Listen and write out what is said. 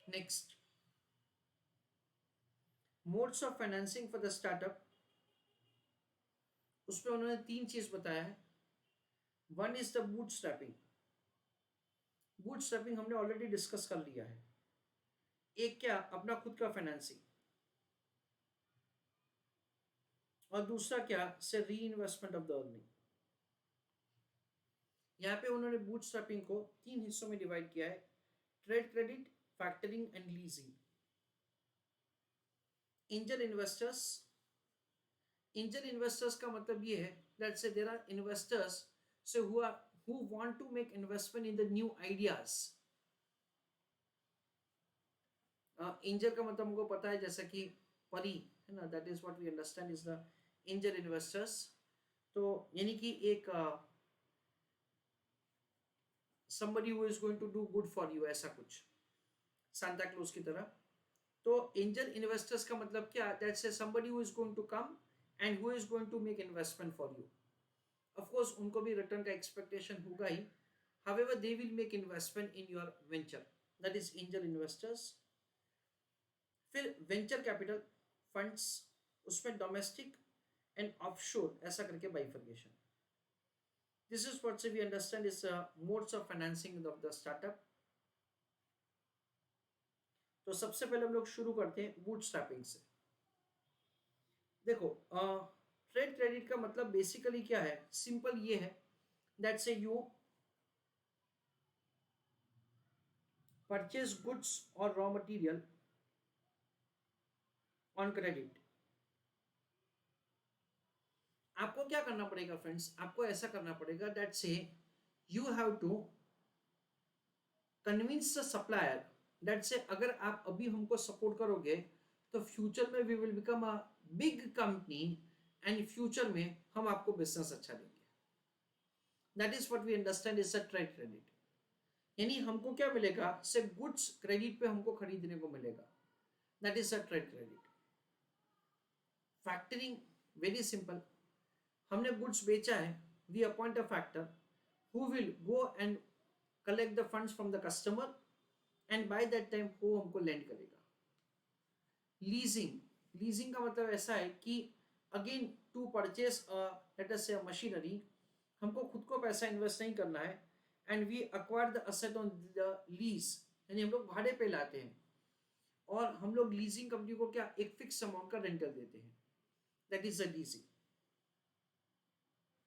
Next, modes of financing for the startup, उसमें उन्होंने तीन चीज बताया है। One is the boot strapping. Boot strapping हमने ऑलरेडी डिस्कस कर लिया है। एक क्या, अपना खुद का फाइनेंसिंग, और दूसरा क्या से री इन्वेस्टमेंट ऑफ द अर्निंग। यहाँ पे उन्होंने बूट स्ट्रैपिंग को तीन हिस्सों में डिवाइड किया है, trade credit, factoring and leasing. Angel investors, angel investors का मतलब ये है दैट से देयर आर इन्वेस्टर्स से who want to make investment in the new ideas। Angel का मतलब हमको पता है, जैसा कि परी है ना, that is what we understand is the angel investors. तो यानी कि एक somebody who is going to do good for you, ऐसा कुछ सांता क्लॉज की तरह। तो एंजल इन्वेस्टर्स का मतलब क्या, that's a somebody who is going to come and who is going to make investment for you। Of course उनको भी रिटर्न का एक्सपेक्टेशन होगा ही, however they will make investment in your venture, that is angel investors। फिर venture capital funds, उसमें domestic and offshore ऐसा करके bifurcation. This is what we understand is modes of financing of the startup. तो सबसे पहले हम लोग शुरू करते हैं बूटस्ट्रैपिंग से। देखो, ट्रेड क्रेडिट का मतलब बेसिकली क्या है, सिंपल ये है दैट से यू परचेज गुड्स और रॉ मटेरियल ऑन क्रेडिट। आपको क्या करना पड़ेगा फ्रेंड्स, आपको ऐसा करना पड़ेगा दैट से you have to convince the supplier that से अगर आप अभी हमको सपोर्ट करोगे तो फ्यूचर में we will become a big company and future में हम आपको बिजनेस अच्छा देंगे। That is what we understand is a trade credit. यानी हमको क्या मिलेगा, से गुड्स क्रेडिट पे हमको खरीदने को मिलेगा, that is a trade credit. Factoring, very simple, हमने गुड्स बेचा है, we appoint a factor who will go and collect the funds from the customer and by that time वो हमको लेंड करेगा। लीजिंग, लीजिंग का मतलब ऐसा है कि again to purchase let us से मशीनरी, हमको खुद को पैसा इन्वेस्ट नहीं करना है and we acquire the asset on the lease, यानी हम लोग भाड़े पे लाते हैं और हम लोग लीजिंग कंपनी को क्या एक फिक्स अमाउंट का रेंटल देते हैं, दैट इज द लीजिंग।